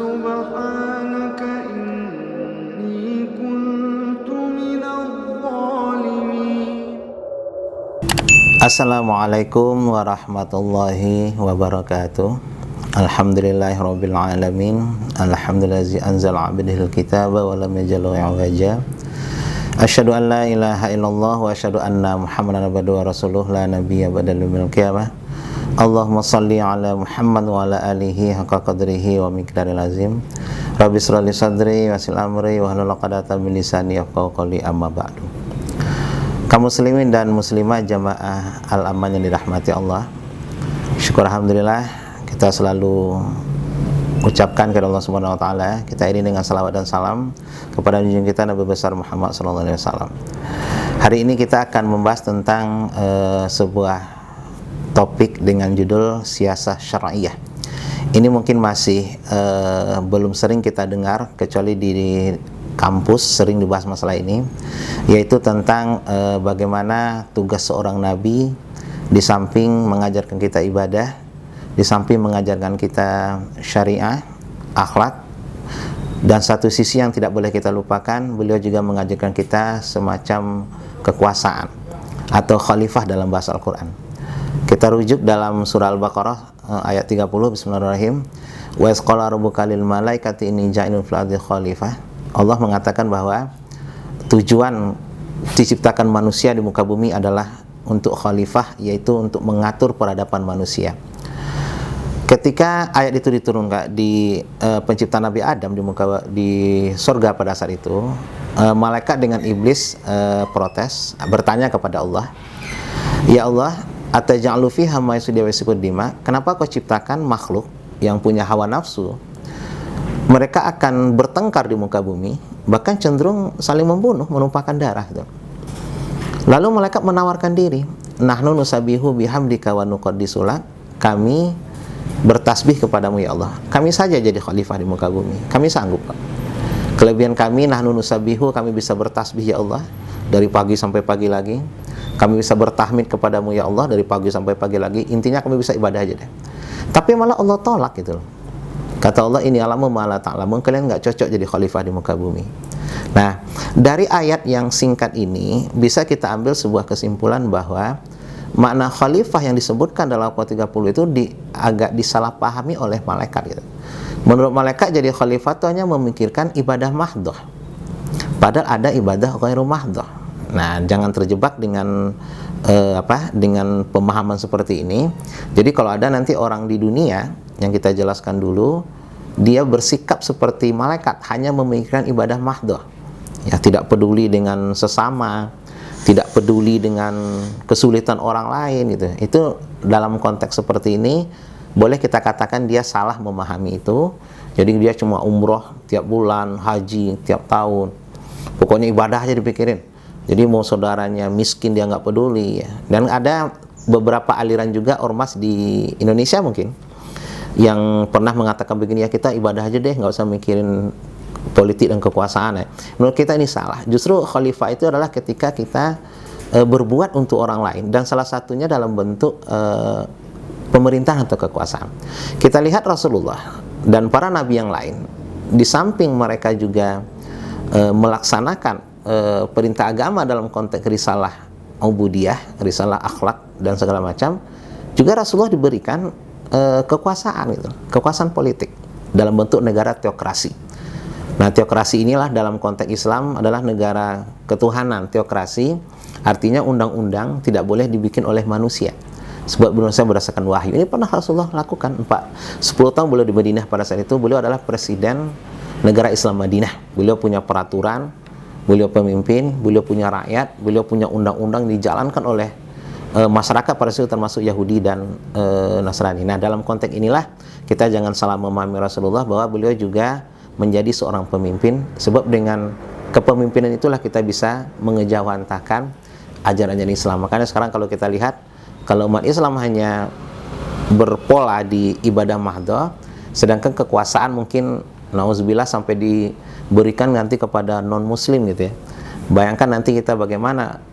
سبحانك إني كنت من الظالمين. Assalamualaikum warahmatullahi wabarakatuh. Alhamdulillahirabbil alamin. Alhamdulillazi anzala 'abdahil kitaba wa lam yaj'alhu iwaja. Asyhadu an la ilaha illallah wa asyhadu anna Muhammadan abduhu wa rasuluh la nabiyya ba'dahu minal qiyamah. Allahumma shalli ala Muhammad wa ala alihi haqqa qadrihi wa miqdaril azim. Rabbi shrah li sadri wa yassir amri wa hlul 'uqdatam min lisani yafqahu qawli, amma ba'du. Kaum muslimin dan muslimah jamaah Al-Aman yang dirahmati Allah, syukur alhamdulillah kita selalu ucapkan kepada Allah Subhanahu wa taala. Kita ini dengan salawat dan salam kepada junjungan kita Nabi besar Muhammad sallallahu alaihi wasallam. Hari ini kita akan membahas tentang sebuah topik dengan judul siasah syar'iyah. Ini mungkin masih belum sering kita dengar, kecuali di kampus sering dibahas masalah ini, yaitu tentang bagaimana tugas seorang nabi di samping mengajarkan kita ibadah, di samping mengajarkan kita syariah, akhlak, dan satu sisi yang tidak boleh kita lupakan, beliau juga mengajarkan kita semacam kekuasaan atau khalifah dalam bahasa Al-Quran. Kita rujuk dalam surah Al-Baqarah ayat 30, bismillahirrahmanirrahim. Wa iz qala rabbuka lil malaikati inni ja'ilun fil ardi khalifah. Allah mengatakan bahwa tujuan diciptakan manusia di muka bumi adalah untuk khalifah, yaitu untuk mengatur peradaban manusia. Ketika ayat itu diturunkan di penciptaan Nabi Adam di surga pada saat itu, malaikat dengan iblis protes, bertanya kepada Allah, "Ya Allah, ataj'alu fiha ma yusdi wa yasfiku dima?" Kenapa kau ciptakan makhluk yang punya hawa nafsu? Mereka akan bertengkar di muka bumi, bahkan cenderung saling membunuh, menumpahkan darah gitu. Lalu malaikat menawarkan diri, "Nahnu nusabihu bihamdika wa nuqaddisu lak." Kami bertasbih kepadamu ya Allah. Kami saja jadi khalifah di muka bumi. Kami sanggup, Pak. Kelebihan kami, nahnu nusabihu, kami bisa bertasbih ya Allah dari pagi sampai pagi lagi. Kami bisa bertahmid kepadamu ya Allah dari pagi sampai pagi lagi. Intinya kami bisa ibadah aja deh. Tapi malah Allah tolak gitu loh. Kata Allah, ini alamu ma'ala ta'lamun, kalian nggak cocok jadi khalifah di muka bumi. Nah, dari ayat yang singkat ini bisa kita ambil sebuah kesimpulan bahwa makna khalifah yang disebutkan dalam Al-Qur'an 30 itu agak disalahpahami oleh malaikat gitu. Menurut malaikat jadi khalifah itu hanya memikirkan ibadah mahdhah. Padahal ada ibadah ghairu mahdhah. Nah, jangan terjebak dengan dengan pemahaman seperti ini. Jadi kalau ada nanti orang di dunia yang kita jelaskan dulu, dia bersikap seperti malaikat, hanya memikirkan ibadah mahdhah. Ya, tidak peduli dengan sesama, tidak peduli dengan kesulitan orang lain gitu. Itu dalam konteks seperti ini boleh kita katakan dia salah memahami itu. Jadi dia cuma umroh tiap bulan, haji tiap tahun. Pokoknya ibadah aja dipikirin. Jadi mau saudaranya miskin dia nggak peduli ya. Dan ada beberapa aliran juga ormas di Indonesia mungkin yang pernah mengatakan begini, ya kita ibadah aja deh, nggak usah mikirin politik dan kekuasaan ya. Menurut kita ini salah. Justru khalifah itu adalah ketika kita berbuat untuk orang lain, dan salah satunya dalam bentuk pemerintahan atau kekuasaan. Kita lihat Rasulullah dan para nabi yang lain, di samping mereka juga melaksanakan perintah agama dalam konteks risalah ubudiyah, risalah akhlak dan segala macam, juga Rasulullah diberikan kekuasaan gitu, kekuasaan politik dalam bentuk negara teokrasi. Nah, teokrasi inilah dalam konteks Islam adalah negara ketuhanan. Teokrasi artinya undang-undang tidak boleh dibikin oleh manusia, sebab manusia berdasarkan wahyu. Ini pernah Rasulullah lakukan 10 tahun beliau di Madinah. Pada saat itu beliau adalah presiden negara Islam Madinah. Beliau punya peraturan, beliau pemimpin, beliau punya rakyat, beliau punya undang-undang dijalankan oleh masyarakat pada saat itu, termasuk Yahudi dan Nasrani. Nah, dalam konteks inilah kita jangan salah memahami Rasulullah bahwa beliau juga menjadi seorang pemimpin, sebab dengan kepemimpinan itulah kita bisa mengejawantahkan ajaran Islam. Makanya sekarang kalau kita lihat, kalau umat Islam hanya berpola di ibadah mahdhah, sedangkan kekuasaan mungkin nauzubillah sampai diberikan nanti kepada non muslim gitu ya. Bayangkan nanti kita bagaimana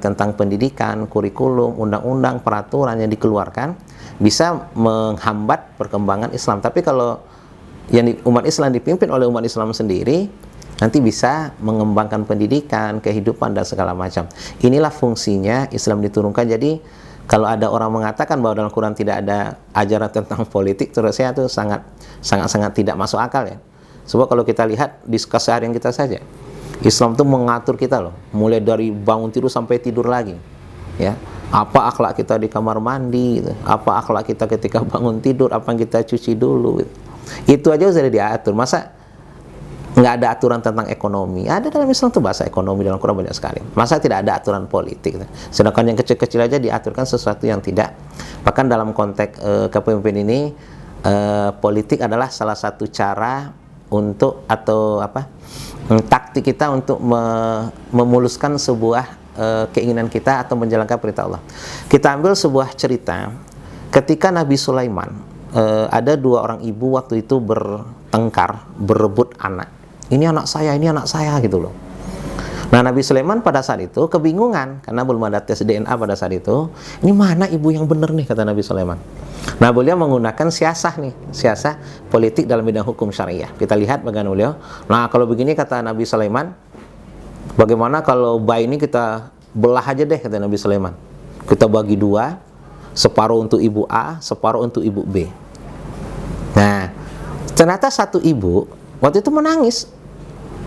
tentang pendidikan, kurikulum, undang-undang, peraturan yang dikeluarkan bisa menghambat perkembangan Islam. Tapi kalau umat Islam dipimpin oleh umat Islam sendiri, nanti bisa mengembangkan pendidikan, kehidupan dan segala macam. Inilah fungsinya Islam diturunkan. Jadi kalau ada orang mengatakan bahwa dalam Quran tidak ada ajaran tentang politik, terus saya itu sangat tidak masuk akal ya. Sebab kalau kita lihat di keseharian kita saja, Islam itu mengatur kita loh, mulai dari bangun tidur sampai tidur lagi, ya. Apa akhlak kita di kamar mandi, gitu. Apa akhlak kita ketika bangun tidur, apa yang kita cuci dulu, gitu. Itu aja sudah diatur. Masa nggak ada aturan tentang ekonomi? Ada dalam Islam tuh bahasa ekonomi dalam Quran banyak sekali. Masa tidak ada aturan politik? Gitu. Sedangkan yang kecil-kecil aja diaturkan sesuatu yang tidak. Bahkan dalam konteks kepemimpinan ini, politik adalah salah satu cara untuk taktik kita untuk memuluskan sebuah keinginan kita atau menjalankan perintah Allah. Kita ambil sebuah cerita ketika Nabi Sulaiman, ada dua orang ibu waktu itu bertengkar, berebut anak. Ini anak saya gitu loh. Nah, Nabi Sulaiman pada saat itu kebingungan karena belum ada tes DNA pada saat itu. Ini mana ibu yang benar nih, kata Nabi Sulaiman. Nah, beliau menggunakan siasah politik dalam bidang hukum syariah. Kita lihat bagaimana beliau. Nah, kalau begini kata Nabi Sulaiman, bagaimana kalau bayi ini kita belah aja deh, kata Nabi Sulaiman. Kita bagi dua, separuh untuk ibu A, separuh untuk ibu B. Nah, ternyata satu ibu waktu itu menangis.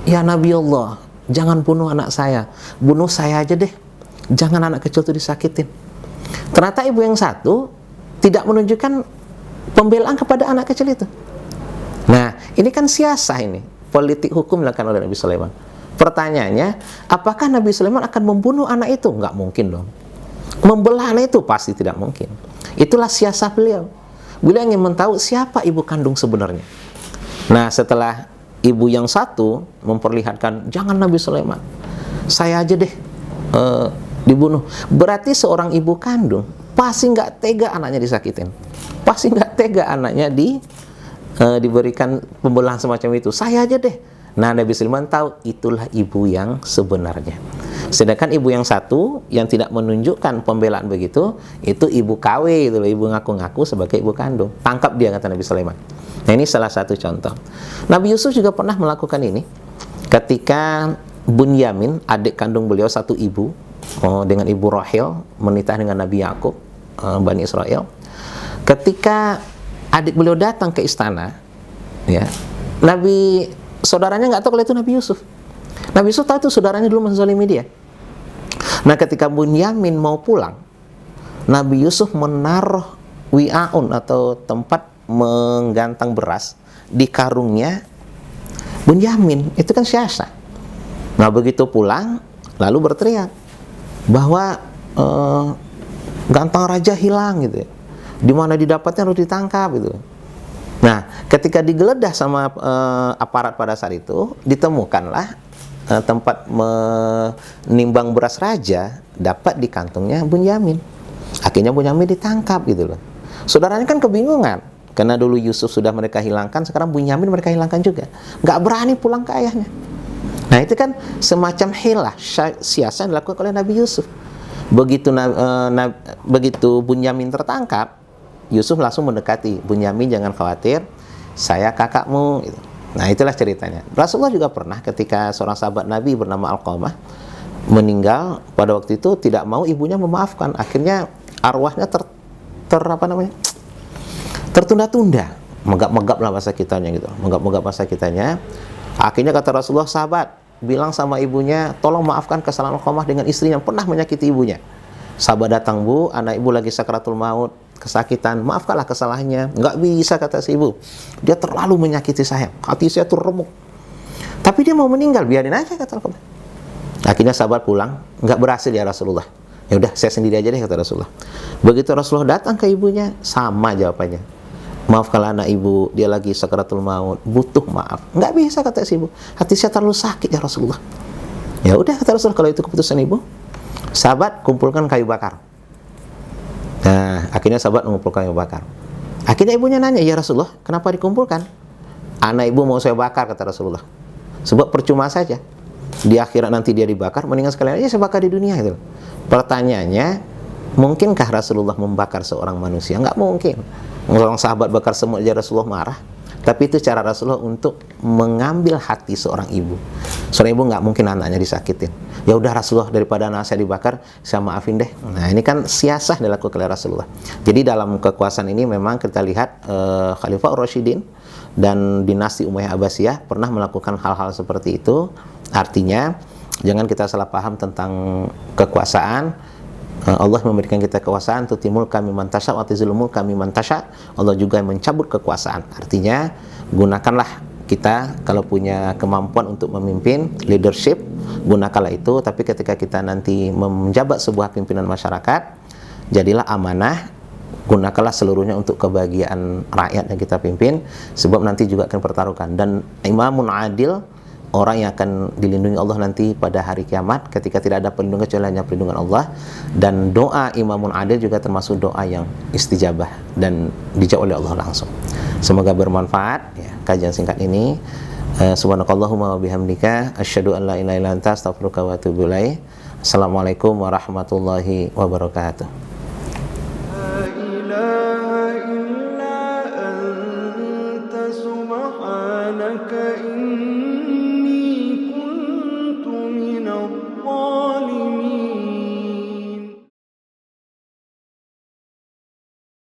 Ya Nabi Allah, jangan bunuh anak saya, bunuh saya aja deh. Jangan anak kecil itu disakitin. Ternyata ibu yang satu tidak menunjukkan pembelaan kepada anak kecil itu. Nah, ini kan siasah ini, politik hukum dilakukan oleh Nabi Sulaiman. Pertanyaannya, apakah Nabi Sulaiman akan membunuh anak itu? Nggak mungkin dong. Membelah anak itu pasti tidak mungkin. Itulah siasah beliau. Beliau ingin mentahu siapa ibu kandung sebenarnya. Nah, setelah ibu yang satu memperlihatkan, jangan Nabi Sulaiman, saya aja deh dibunuh. Berarti seorang ibu kandung pasti nggak tega anaknya disakitin. Pasti nggak tega anaknya diberikan pembelahan semacam itu. Saya aja deh. Nah, Nabi Sulaiman tahu itulah ibu yang sebenarnya. Sedangkan ibu yang satu yang tidak menunjukkan pembelaan begitu, itu ibu KW, itu ibu ngaku-ngaku sebagai ibu kandung. Tangkap dia, kata Nabi Sulaiman. Nah, ini salah satu contoh. Nabi Yusuf juga pernah melakukan ini ketika Bunyamin, adik kandung beliau satu ibu, dengan ibu Rahil, menikah dengan Nabi Yakub, Bani Israel. Ketika adik beliau datang ke istana, ya, saudaranya nggak tahu kalau itu Nabi Yusuf. Nabi Yusuf tahu itu saudaranya dulu menzalimi dia. Nah, ketika Bunyamin mau pulang, Nabi Yusuf menaruh wi'aun atau tempat menggantang beras di karungnya Bunyamin. Itu kan siasah. Nah, begitu pulang, lalu berteriak bahwa gantang raja hilang gitu. Di mana didapatnya harus ditangkap gitu. Nah, ketika digeledah sama aparat pada saat itu, ditemukanlah tempat menimbang beras raja dapat di kantongnya Bunyamin. Akhirnya Bunyamin ditangkap gitu loh. Saudaranya kan kebingungan karena dulu Yusuf sudah mereka hilangkan, sekarang Bunyamin mereka hilangkan juga. Nggak berani pulang ke ayahnya. Nah, itu kan semacam hilah, siasat yang dilakukan oleh Nabi Yusuf. Begitu Bunyamin tertangkap, Yusuf langsung mendekati Bunyamin, jangan khawatir, saya kakakmu gitu. Nah, itulah ceritanya. Rasulullah juga pernah ketika seorang sahabat Nabi bernama Alqamah meninggal, pada waktu itu tidak mau ibunya memaafkan. Akhirnya arwahnya tertunda-tunda. Megap-megap lah bahasa kitanya gitu. Megap-megap bahasa kitanya. Akhirnya kata Rasulullah, sahabat, bilang sama ibunya, tolong maafkan kesalahan Alqamah dengan istri yang pernah menyakiti ibunya. Sahabat datang, bu, anak ibu lagi sakratul maut, kesakitan, maafkanlah kesalahannya. Nggak bisa, kata si ibu, dia terlalu menyakiti saya, hati saya tuh remuk, tapi dia mau meninggal, biarin aja, kata Alqamah. Akhirnya sahabat pulang, nggak berhasil ya Rasulullah. Ya udah, saya sendiri aja deh, kata Rasulullah. Begitu Rasulullah datang ke ibunya, sama jawabannya, maafkanlah anak ibu, dia lagi sakratul maut, butuh maaf. Nggak bisa, kata si ibu, hati saya terlalu sakit ya Rasulullah. Ya udah, kata Rasulullah, kalau itu keputusan ibu, sahabat kumpulkan kayu bakar. Nah, akhirnya sahabat mengumpulkan kayu bakar. Akhirnya ibunya nanya, ya Rasulullah, kenapa dikumpulkan? Anak ibu mau saya bakar, kata Rasulullah. Sebab percuma saja, di akhirat nanti dia dibakar, mendingan sekalian aja saya bakar di dunia gitu. Pertanyaannya, mungkinkah Rasulullah membakar seorang manusia? Nggak mungkin. Orang sahabat bakar semut aja Rasulullah marah. Tapi itu cara Rasulullah untuk mengambil hati seorang ibu. Seorang ibu nggak mungkin anaknya disakitin. Ya udah Rasulullah, daripada anak saya dibakar, saya maafin deh. Nah ini kan siasah dilakukan oleh Rasulullah. Jadi dalam kekuasaan ini memang kita lihat Khalifah Ar-Rasyidin dan dinasti Umayyah Abbasiyah pernah melakukan hal-hal seperti itu. Artinya jangan kita salah paham tentang kekuasaan. Allah memberikan kita kekuasaan, tutimul kami mantasya wa tizilumul kami mantasya. Allah juga mencabut kekuasaan. Artinya gunakanlah kita kalau punya kemampuan untuk memimpin, leadership, gunakanlah itu. Tapi ketika kita nanti menjabat sebuah pimpinan masyarakat, jadilah amanah, gunakanlah seluruhnya untuk kebahagiaan rakyat yang kita pimpin, sebab nanti juga akan pertaruhkan. Dan imamun adil, orang yang akan dilindungi Allah nanti pada hari kiamat, ketika tidak ada perlindungan kecuali hanya perlindungan Allah. Dan doa imamun adil juga termasuk doa yang istijabah dan dijawab oleh Allah langsung. Semoga bermanfaat ya, kajian singkat ini. Subhanakallahumma wa bihamdika asyhadu an la ilaha illa anta astaghfiruka wa atubu ilaik. Assalamualaikum warahmatullahi wabarakatuh.